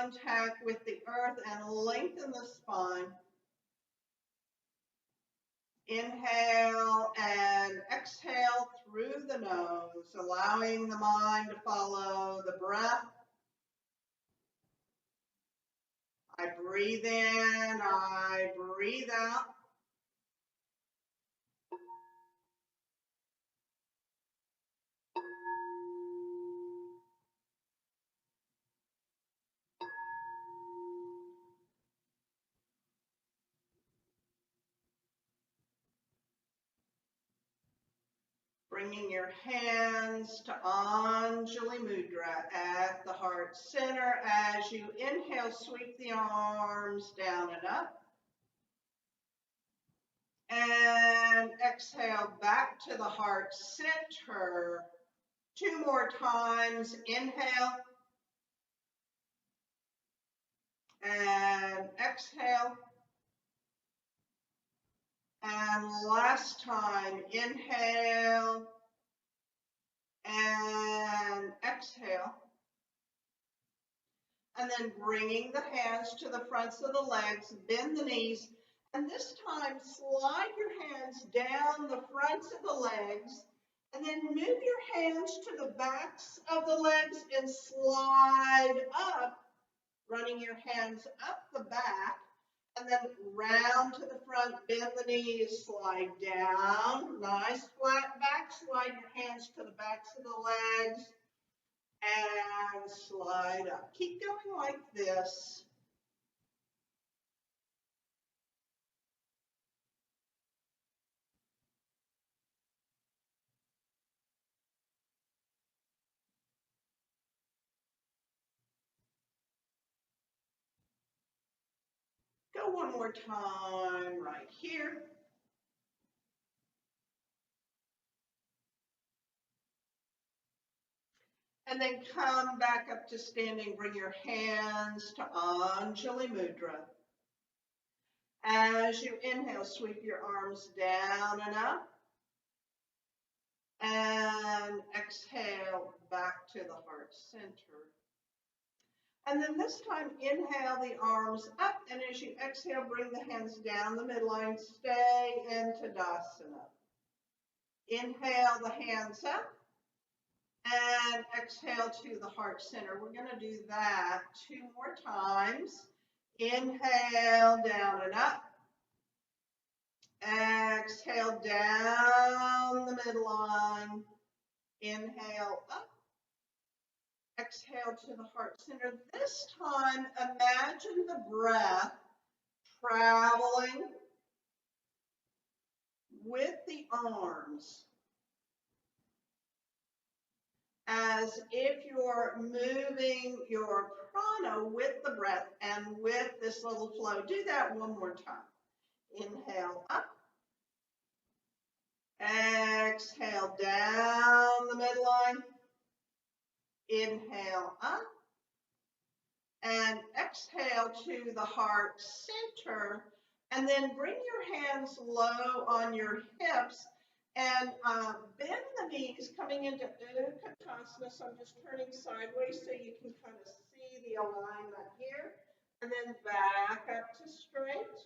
contact with the earth and lengthen the spine. Inhale and exhale through the nose, allowing the mind to follow the breath. I breathe in, I breathe out. Bringing your hands to Anjali Mudra at the heart center. As you inhale, sweep the arms down and up. And exhale back to the heart center. 2 more times. Inhale. And exhale. And last time, inhale and exhale. And then bringing the hands to the fronts of the legs, bend the knees, and this time slide your hands down the fronts of the legs, and then move your hands to the backs of the legs and slide up, running your hands up the back. And then round to the front, bend the knees, slide down, nice flat back, slide your hands to the backs of the legs, and slide up. Keep going like this. Go one more time right here. And then come back up to standing. Bring your hands to Anjali Mudra. As you inhale, sweep your arms down and up. And exhale back to the heart center. And then this time, inhale the arms up. And as you exhale, bring the hands down the midline. Stay in Tadasana. Inhale the hands up. And exhale to the heart center. We're going to do that 2 more times. Inhale, down and up. Exhale, down the midline. Inhale, up. Exhale to the heart center. This time, imagine the breath traveling with the arms, as if you're moving your prana with the breath and with this little flow. Do that 1 more time. Inhale up. Exhale down the midline. Inhale up. And exhale to the heart center. And then bring your hands low on your hips. And bend the knees coming into Utkatasana. So I'm just turning sideways so you can kind of see the alignment here. And then back up to straight.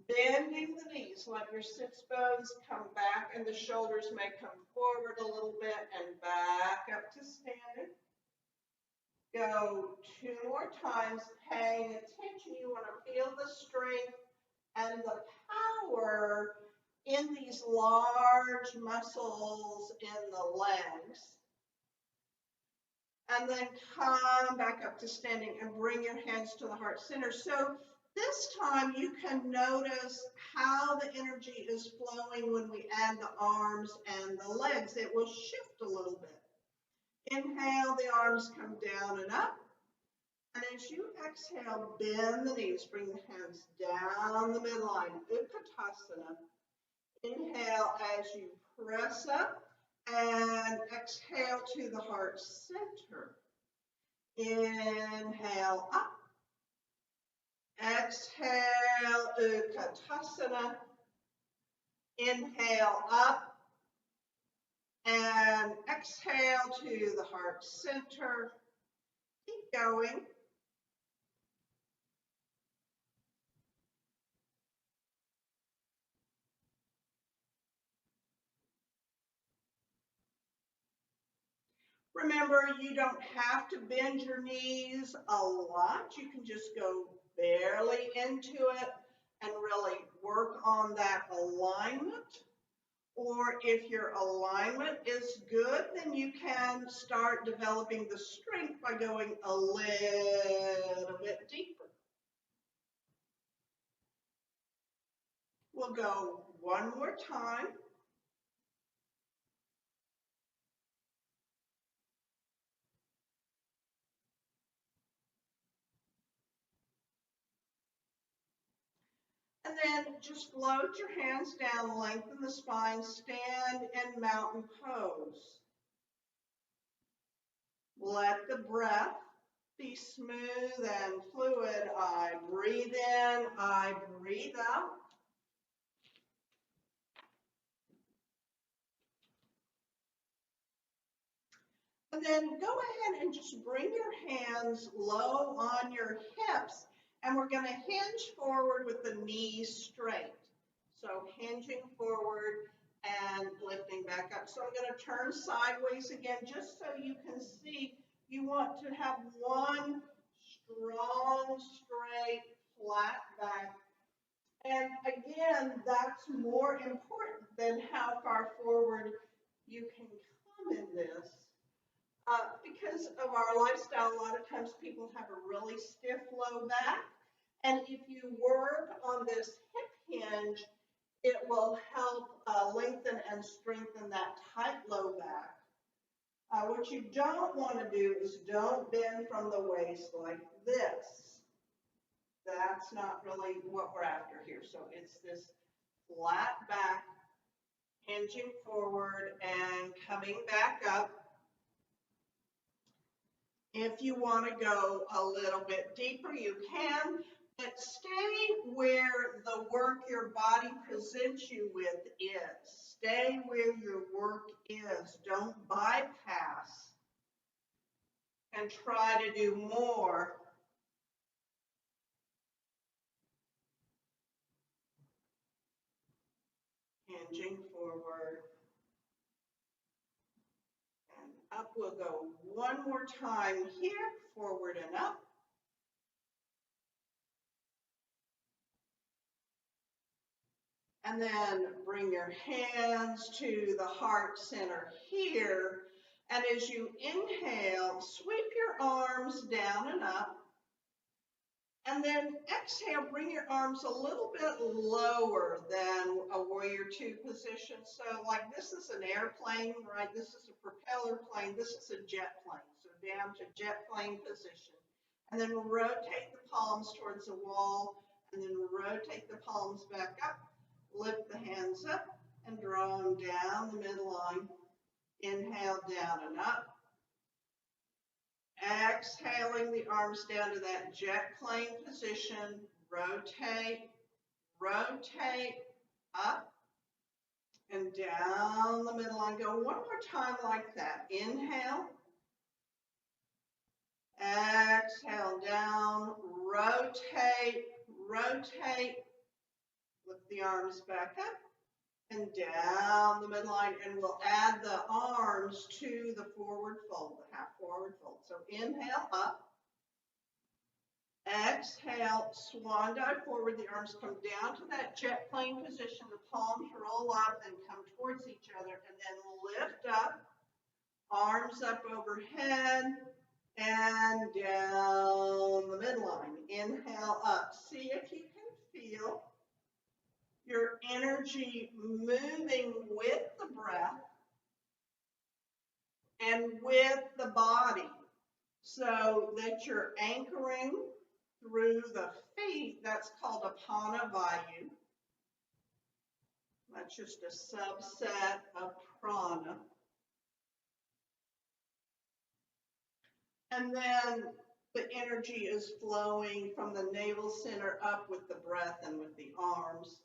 Bending the knees, let your sits bones come back and the shoulders may come forward a little bit and back up to standing. Go 2 more times, paying attention. You want to feel the strength and the power in these large muscles in the legs. And then come back up to standing and bring your hands to the heart center. So this time you can notice how the energy is flowing when we add the arms and the legs. It will shift a little bit. Inhale, the arms come down and up. And as you exhale, bend the knees, bring the hands down the midline, Utkatasana. Inhale as you press up and exhale to the heart center. Inhale up. Exhale, Utkatasana. Inhale up. And exhale to the heart center. Keep going. Remember, you don't have to bend your knees a lot. You can just go barely into it and really work on that alignment. Or if your alignment is good, then you can start developing the strength by going a little bit deeper. We'll go one more time. And then just float your hands down, lengthen the spine, stand in mountain pose. Let the breath be smooth and fluid. I breathe in, I breathe out. And then go ahead and just bring your hands low on your hips. And we're going to hinge forward with the knees straight. So hinging forward and lifting back up. So I'm going to turn sideways again just so you can see. You want to have one strong, straight, flat back. And again, that's more important than how far forward you can come in this. Because of our lifestyle, a lot of times people have a really stiff low back. And if you work on this hip hinge, it will help lengthen and strengthen that tight low back. What you don't want to do is don't bend from the waist like this. That's not really what we're after here. So it's this flat back, hinging forward and coming back up. If you want to go a little bit deeper, you can, but stay where the work your body presents you with is. Stay where your work is. Don't bypass and try to do more. Hinging forward and up. We'll go one more time here, forward and up. And then bring your hands to the heart center here. And as you inhale, sweep your arms down and up. And then exhale, bring your arms a little bit lower than a warrior two position. So like this is an airplane, right? This is a propeller plane. This is a jet plane. So down to jet plane position. And then rotate the palms towards the wall. And then rotate the palms back up. Lift the hands up and draw them down the midline. Inhale, down and up. Exhaling the arms down to that jet plane position. Rotate, rotate, up and down the midline. Go one more time like that. Inhale. Exhale, down, rotate, rotate. Lift the arms back up and down the midline, and we'll add the arms to the forward fold, the half forward fold. So inhale, up. Exhale, swan dive forward. The arms come down to that jet plane position. The palms roll up and come towards each other, and then lift up. Arms up overhead and down the midline. Inhale, up. See if you can feel your energy moving with the breath and with the body, so that you're anchoring through the feet. That's called Apana Vayu. That's just a subset of prana. And then the energy is flowing from the navel center up with the breath and with the arms.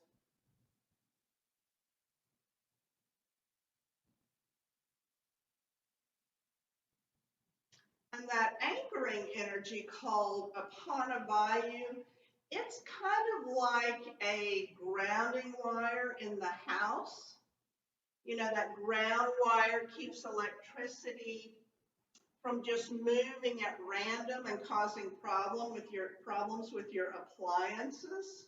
And that anchoring energy called Apana Vayu, it's kind of like a grounding wire in the house. You know, that ground wire keeps electricity from just moving at random and causing problems with your appliances.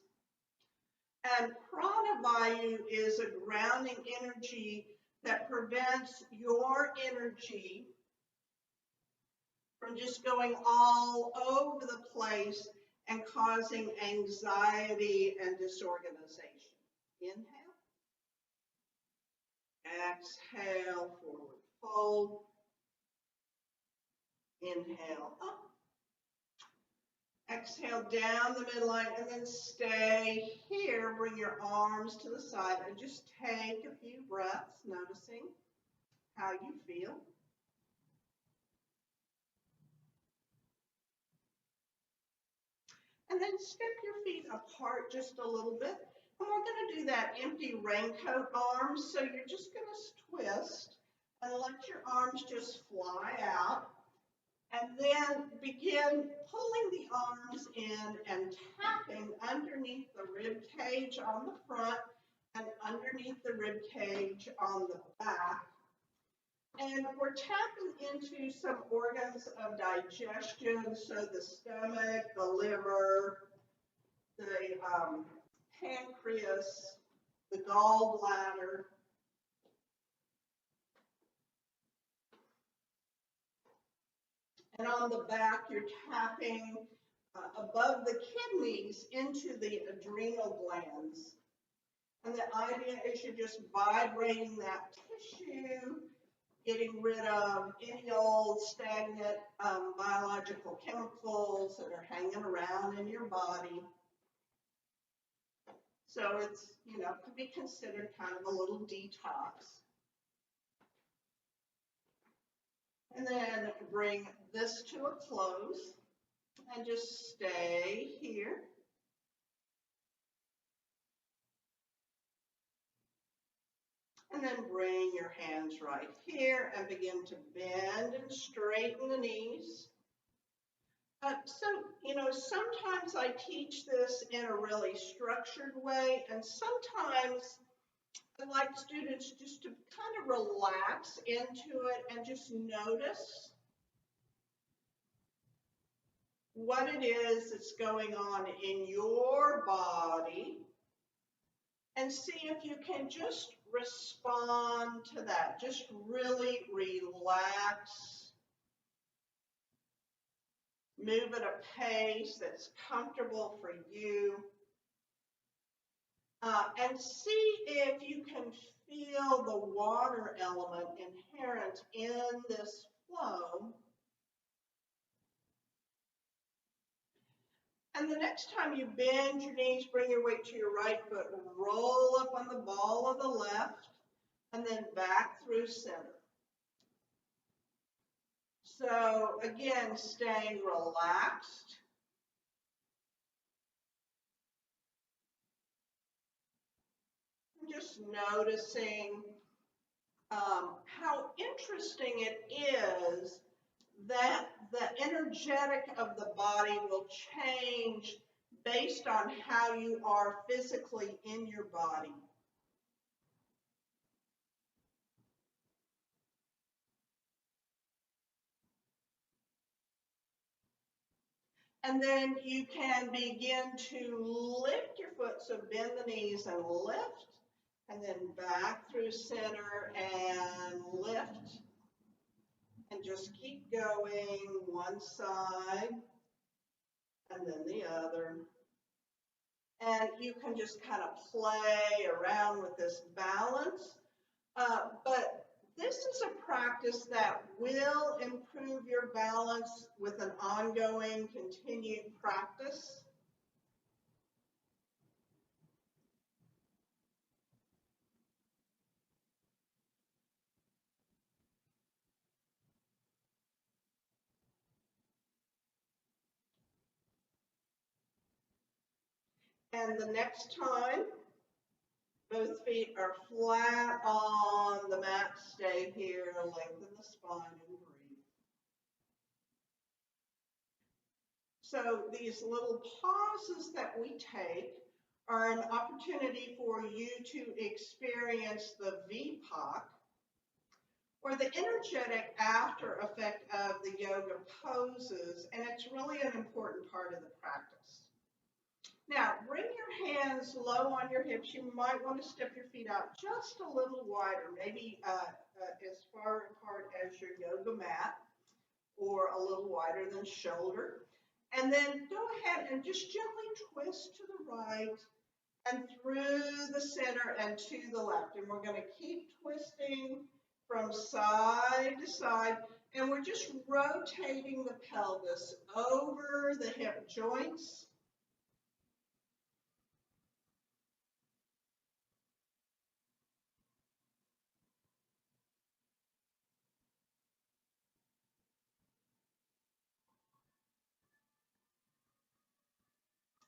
And pranavayu is a grounding energy that prevents your energy from just going all over the place and causing anxiety and disorganization. Inhale. Exhale, forward fold. Inhale, up. Exhale down the midline, and then stay here. Bring your arms to the side and just take a few breaths, noticing how you feel. And then step your feet apart just a little bit. And we're going to do that empty raincoat arms. So you're just going to twist and let your arms just fly out. And then begin pulling the arms in and tapping underneath the rib cage on the front and underneath the rib cage on the back. And we're tapping into some organs of digestion, so the stomach, the liver, the pancreas, the gallbladder. And on the back, you're tapping above the kidneys into the adrenal glands. And the idea is you're just vibrating that tissue, getting rid of any old stagnant biological chemicals that are hanging around in your body. So it's, could be considered kind of a little detox. And then bring this to a close and just stay here. And then bring your hands right here and begin to bend and straighten the knees. Sometimes I teach this in a really structured way, and sometimes I like students just to kind of relax into it and just notice what it is that's going on in your body and see if you can just respond to that. Just really relax. Move at a pace that's comfortable for you. And see if you can feel the water element inherent in this flow. And the next time you bend your knees, bring your weight to your right foot, roll up on the ball of the left, and then back through center. So again, staying relaxed. Just noticing how interesting it is that the energetic of the body will change based on how you are physically in your body. And then you can begin to lift your foot, so bend the knees and lift, and then back through center and lift. And just keep going, one side and then the other. And you can just kind of play around with this balance. But this is a practice that will improve your balance with an ongoing, continued practice. And the next time, both feet are flat on the mat, stay here, lengthen the spine and breathe. So these little pauses that we take are an opportunity for you to experience the VPOC, or the energetic after effect of the yoga poses, and it's really an important part of the practice. Now, bring your hands low on your hips. You might want to step your feet out just a little wider, maybe as far apart as your yoga mat, or a little wider than shoulder. And then go ahead and just gently twist to the right and through the center and to the left. And we're going to keep twisting from side to side. And we're just rotating the pelvis over the hip joints.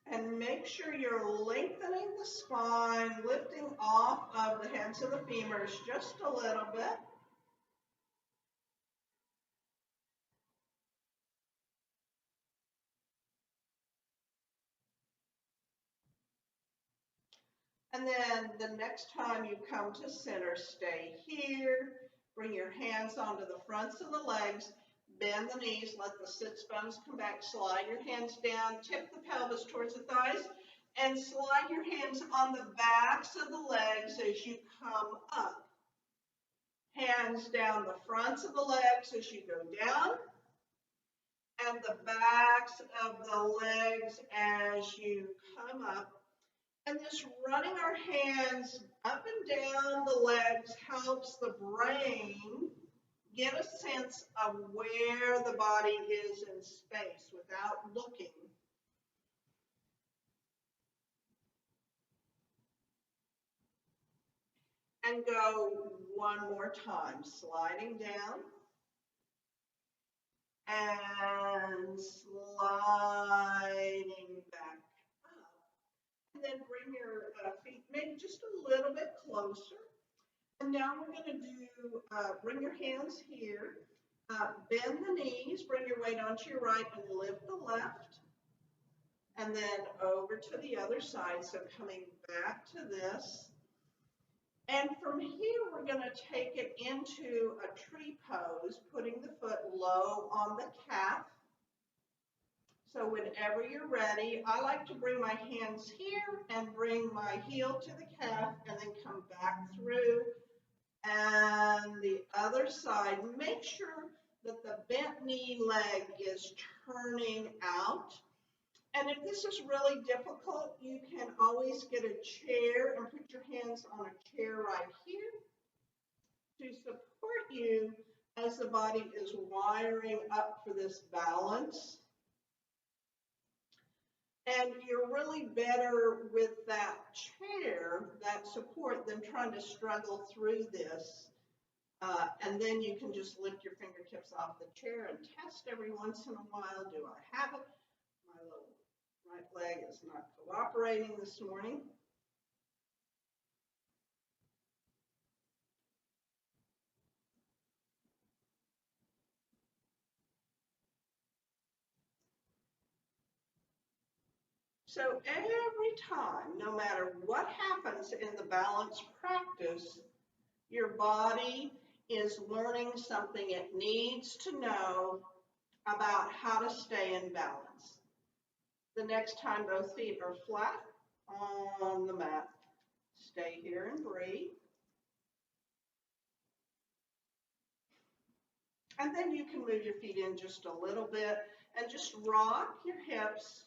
And make sure you're lengthening the spine, lifting off of the heads of the femurs just a little bit. And then the next time you come to center, stay here. Bring your hands onto the fronts of the legs. Bend the knees, let the sits bones come back. Slide your hands down, tip the pelvis towards the thighs, and slide your hands on the backs of the legs as you come up. Hands down the fronts of the legs as you go down, and the backs of the legs as you come up. And this running our hands up and down the legs helps the brain get a sense of where the body is in space without looking. And go one more time, sliding down and sliding back up. And then bring your feet maybe just a little bit closer. And now we're going to do, bring your hands here, bend the knees, bring your weight onto your right and lift the left. And then over to the other side, so coming back to this. And from here, we're going to take it into a tree pose, putting the foot low on the calf. So whenever you're ready, I like to bring my hands here and bring my heel to the calf and then come back through. And the other side, make sure that the bent knee leg is turning out. And if this is really difficult, you can always get a chair and put your hands on a chair right here to support you as the body is wiring up for this balance. And you're really better with that chair, that support, than trying to struggle through this. And then you can just lift your fingertips off the chair and test every once in a while. Do I have it? My little right leg is not cooperating this morning. So every time, no matter what happens in the balance practice, your body is learning something it needs to know about how to stay in balance. The next time both feet are flat on the mat, stay here and breathe. And then you can move your feet in just a little bit and just rock your hips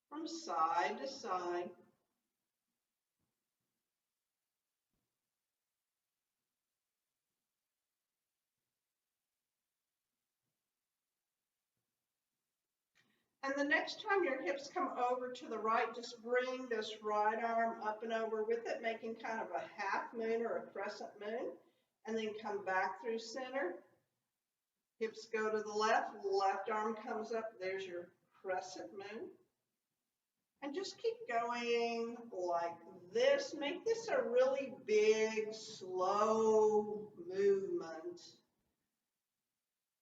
from side to side. And the next time your hips come over to the right, just bring this right arm up and over with it, making kind of a half moon or a crescent moon, and then come back through center. Hips go to the left arm comes up, there's your crescent moon. And just keep going like this. Make this a really big, slow movement.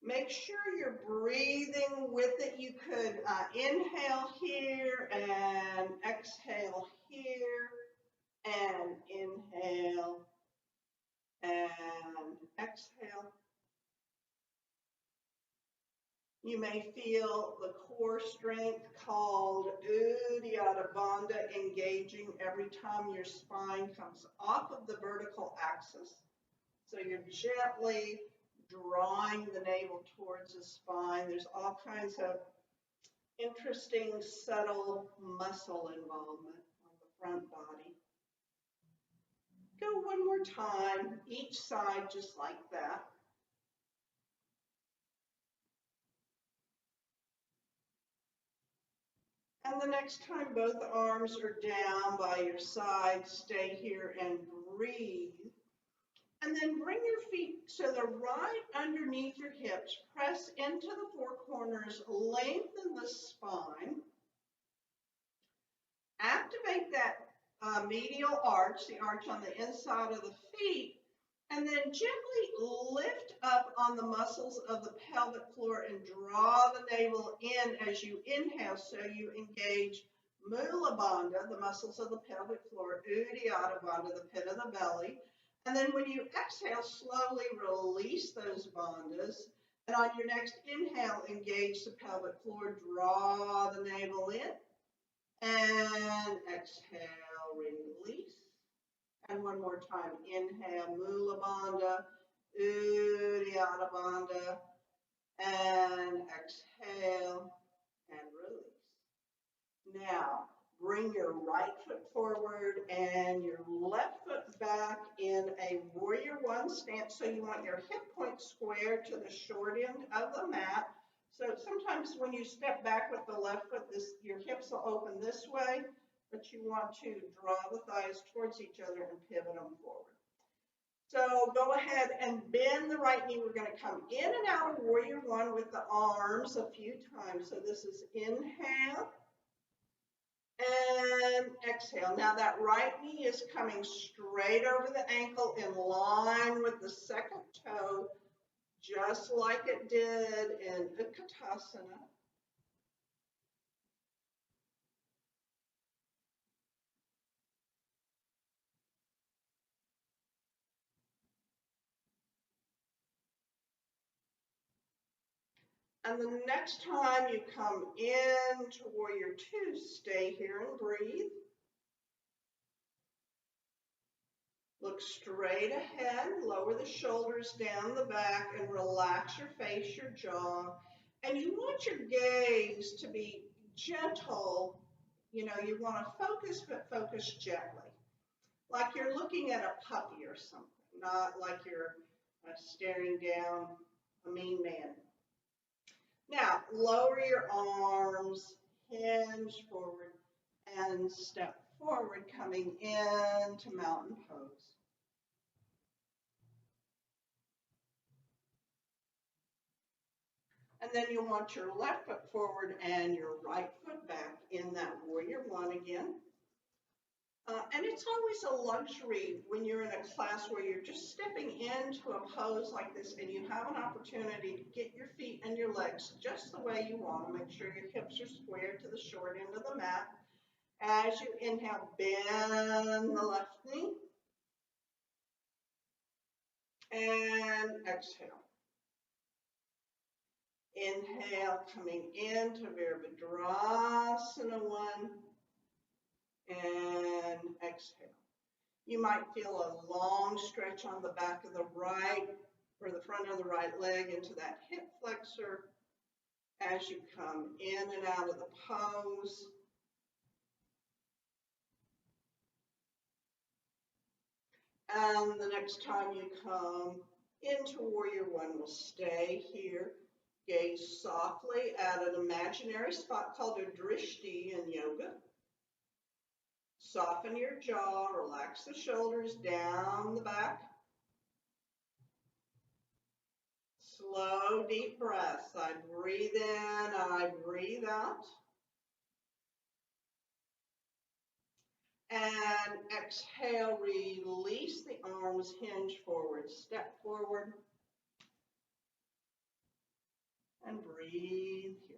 Make sure you're breathing with it. You could inhale here and exhale here and inhale and exhale. You may feel the core strength called Uddiyana Bandha engaging every time your spine comes off of the vertical axis. So you're gently drawing the navel towards the spine. There's all kinds of interesting, subtle muscle involvement on the front body. Go one more time, each side just like that. And the next time both arms are down by your side, stay here and breathe. And then bring your feet so they're right underneath your hips. Press into the four corners, lengthen the spine. Activate that medial arch, the arch on the inside of the feet, and then gently lift up on the muscles of the pelvic floor and draw the navel in as you inhale, so you engage Mula Bandha, the muscles of the pelvic floor, Uddiyana Bandha, the pit of the belly. And then when you exhale, slowly release those bandhas. And on your next inhale, engage the pelvic floor, draw the navel in. And exhale, release. And one more time, inhale, Mula Bandha, Uddiyana Bandha, and exhale, and release. Now, bring your right foot forward and your left foot back in a warrior one stance. So you want your hip point square to the short end of the mat. So sometimes when you step back with the left foot, your hips will open this way, but you want to draw the thighs towards each other and pivot them forward. So go ahead and bend the right knee. We're going to come in and out of warrior one with the arms a few times. So this is inhale and exhale. Now that right knee is coming straight over the ankle in line with the second toe, just like it did in Utkatasana. And the next time you come in to warrior two, stay here and breathe. Look straight ahead, lower the shoulders down the back and relax your face, your jaw. And you want your gaze to be gentle. You know, you want to focus, but focus gently. Like you're looking at a puppy or something, not like you're staring down a mean man. Now, lower your arms, hinge forward, and step forward, coming into mountain pose. And then you want your left foot forward and your right foot back in that warrior one again. And it's always a luxury when you're in a class where you're just stepping into a pose like this and you have an opportunity to get your feet and your legs just the way you want them. Make sure your hips are squared to the short end of the mat. As you inhale, bend the left knee. And exhale. Inhale, coming into Virabhadrasana 1. And exhale. You might feel a long stretch on the back of the right or the front of the right leg into that hip flexor as you come in and out of the pose. And the next time you come into warrior one, we'll stay here. Gaze softly at an imaginary spot called a drishti in yoga. Soften your jaw, relax the shoulders down the back. Slow, deep breaths. I breathe in, I breathe out. And exhale, release the arms, hinge forward, step forward. And breathe here.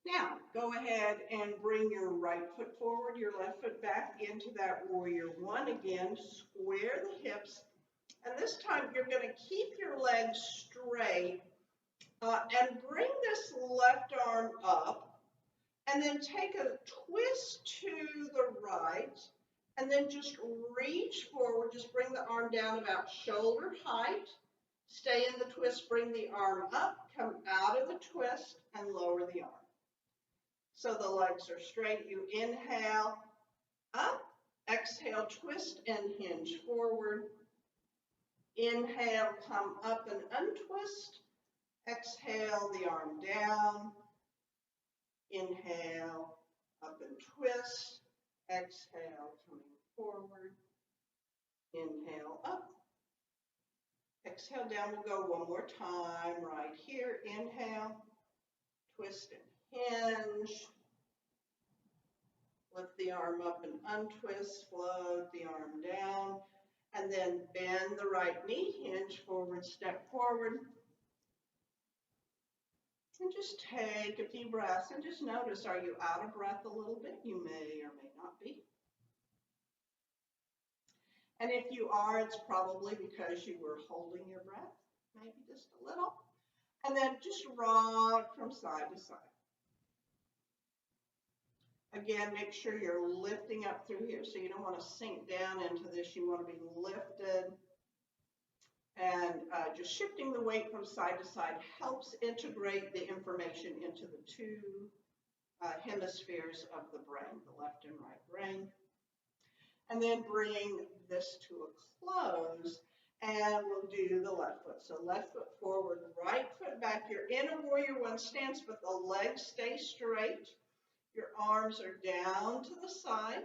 Now, go ahead and bring your right foot forward, your left foot back into that warrior one again. Square the hips. And this time you're going to keep your legs straight and bring this left arm up. And then take a twist to the right. And then just reach forward. Just bring the arm down about shoulder height. Stay in the twist. Bring the arm up. Come out of the twist and lower the arm. So the legs are straight. You inhale up, exhale, twist and hinge forward. Inhale, come up and untwist. Exhale, the arm down. Inhale, up and twist. Exhale, coming forward. Inhale, up. Exhale, down. We'll go one more time right here. Inhale, twist and hinge. Lift the arm up and untwist, float the arm down, and then bend the right knee, hinge forward, step forward. And just take a few breaths and just notice, are you out of breath a little bit? You may or may not be. And if you are, it's probably because you were holding your breath, maybe just a little. And then just rock from side to side. Again, make sure you're lifting up through here. So you don't want to sink down into this. You want to be lifted. And just shifting the weight from side to side helps integrate the information into the two hemispheres of the brain, the left and right brain. And then bring this to a close. And we'll do the left foot. So left foot forward, right foot back. You're in a warrior one stance, but the legs stay straight. Your arms are down to the side,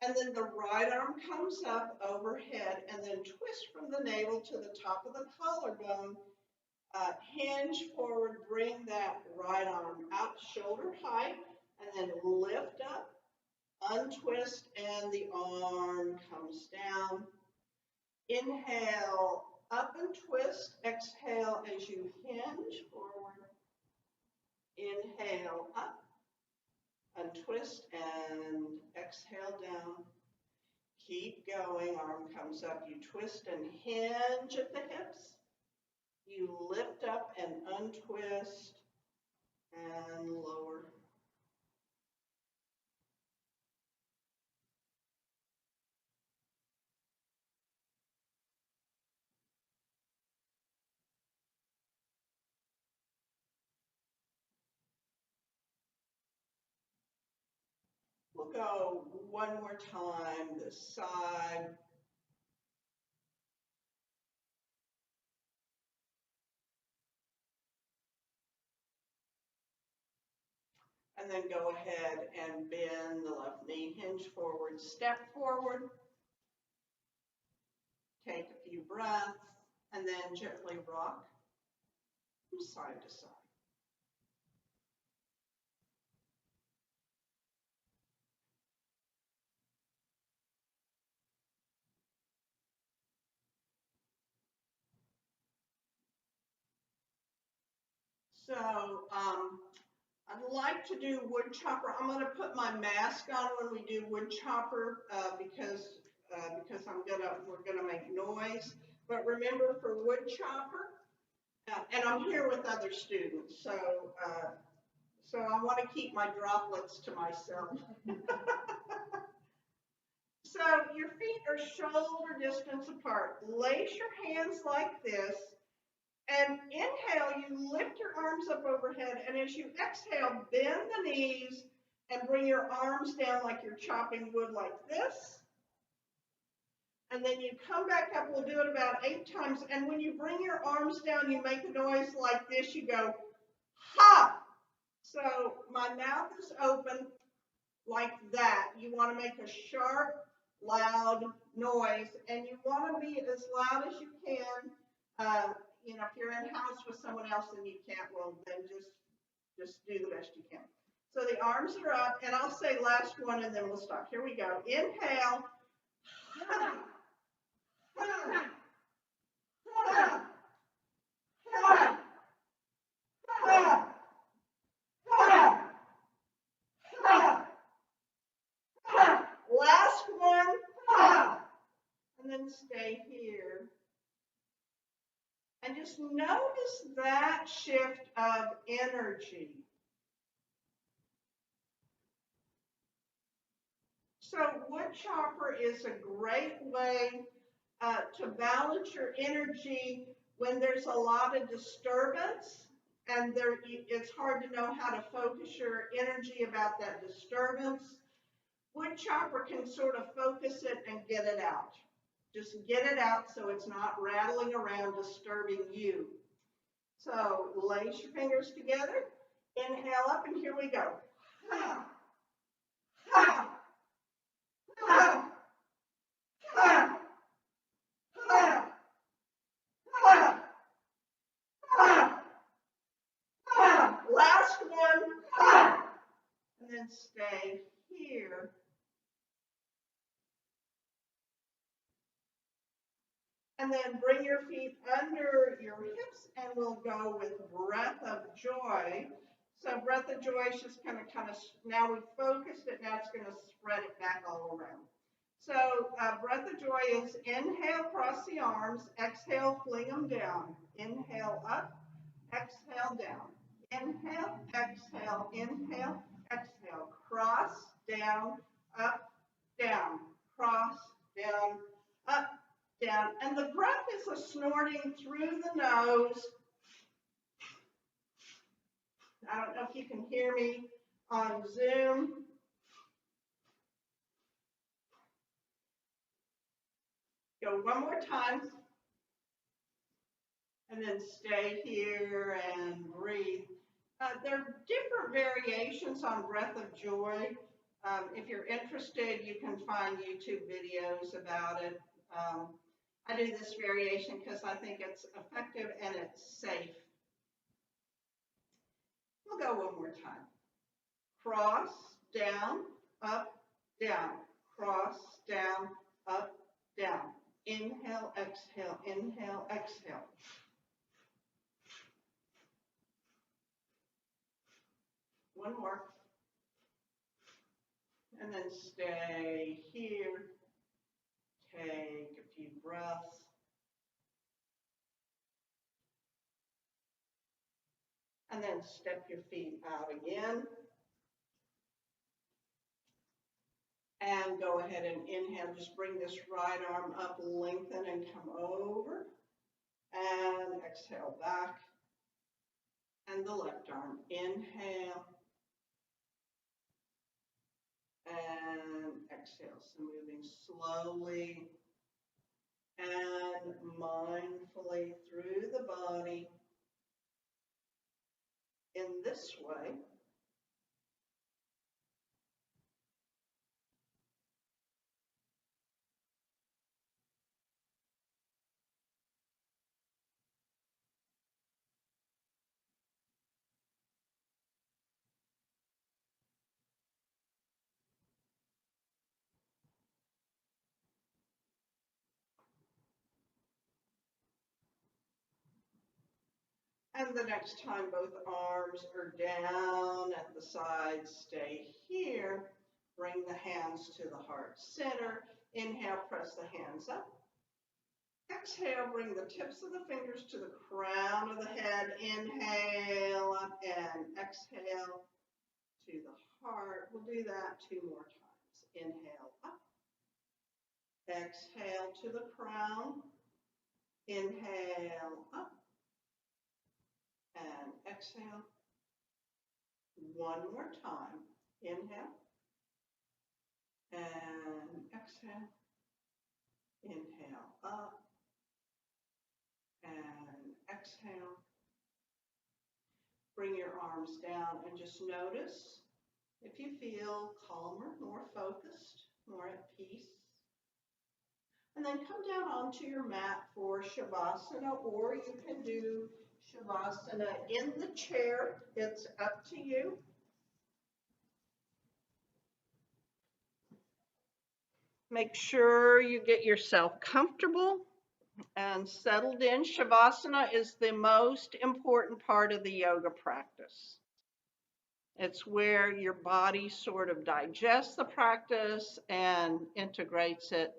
and then the right arm comes up overhead, and then twist from the navel to the top of the collarbone. Hinge forward, bring that right arm out to shoulder height, and then lift up, untwist, and the arm comes down. Inhale, up and twist. Exhale as you hinge forward. Inhale, up. Untwist and exhale down. Keep going. Arm comes up. You twist and hinge at the hips. You lift up and untwist and lower. We'll go one more time this side. And then go ahead and bend the left knee, hinge forward, step forward. Take a few breaths, and then gently rock from side to side. So I'd like to do wood chopper. I'm going to put my mask on when we do wood chopper because we're gonna make noise. But remember, for wood chopper, and I'm here with other students, so I want to keep my droplets to myself. So your feet are shoulder distance apart. Lace your hands like this. And inhale, you lift your arms up overhead, and as you exhale, bend the knees and bring your arms down like you're chopping wood like this. And then you come back up. We'll do it about 8 times. And when you bring your arms down, you make a noise like this. You go, ha! So my mouth is open like that. You want to make a sharp, loud noise, and you want to be as loud as you can. You know, if you're in house with someone else and you can't, well, then just do the best you can. So the arms are up, and I'll say last one, and then we'll stop. Here we go. Inhale. then stay here. And just notice that shift of energy. So wood chopper is a great way to balance your energy when there's a lot of disturbance and it's hard to know how to focus your energy about that disturbance. Wood chopper can sort of focus it and get it out. Just get it out so it's not rattling around disturbing you. So lace your fingers together, inhale up, and here we go. Ha, ha, ha, ha, ha, ha, ha, ha. Last one, ha. And then stay here. And then bring your feet under your hips, and we'll go with breath of joy. So breath of joy is just kind of, now we've focused it, now it's going to spread it back all around. So breath of joy is inhale, cross the arms, exhale, fling them down. Inhale up, exhale down. Inhale, exhale, inhale, exhale. Cross, down, up, down. Cross, down, up, down. And the breath is a snorting through the nose. I don't know if you can hear me on Zoom. Go one more time. And then stay here and breathe. There are different variations on breath of joy. If you're interested, you can find YouTube videos about it. I do this variation because I think it's effective and it's safe. We'll go one more time. Cross, down, up, down. Cross, down, up, down. Inhale, exhale, inhale, exhale. One more. And then stay here. Take a few breaths. And then step your feet out again. And go ahead and inhale. Just bring this right arm up, lengthen, and come over. And exhale back. And the left arm. Inhale. And exhale. So moving slowly and mindfully through the body in this way. And the next time both arms are down at the sides, stay here. Bring the hands to the heart center. Inhale, press the hands up. Exhale, bring the tips of the fingers to the crown of the head. Inhale up and exhale to the heart. We'll do that 2 more times. Inhale up. Exhale to the crown. Inhale up. And exhale. One more time. Inhale. And exhale. Inhale up. And exhale. Bring your arms down and just notice if you feel calmer, more focused, more at peace. And then come down onto your mat for Savasana, or you can do Savasana in the chair. It's up to you. Make sure you get yourself comfortable and settled in. Savasana is the most important part of the yoga practice. It's where your body sort of digests the practice and integrates it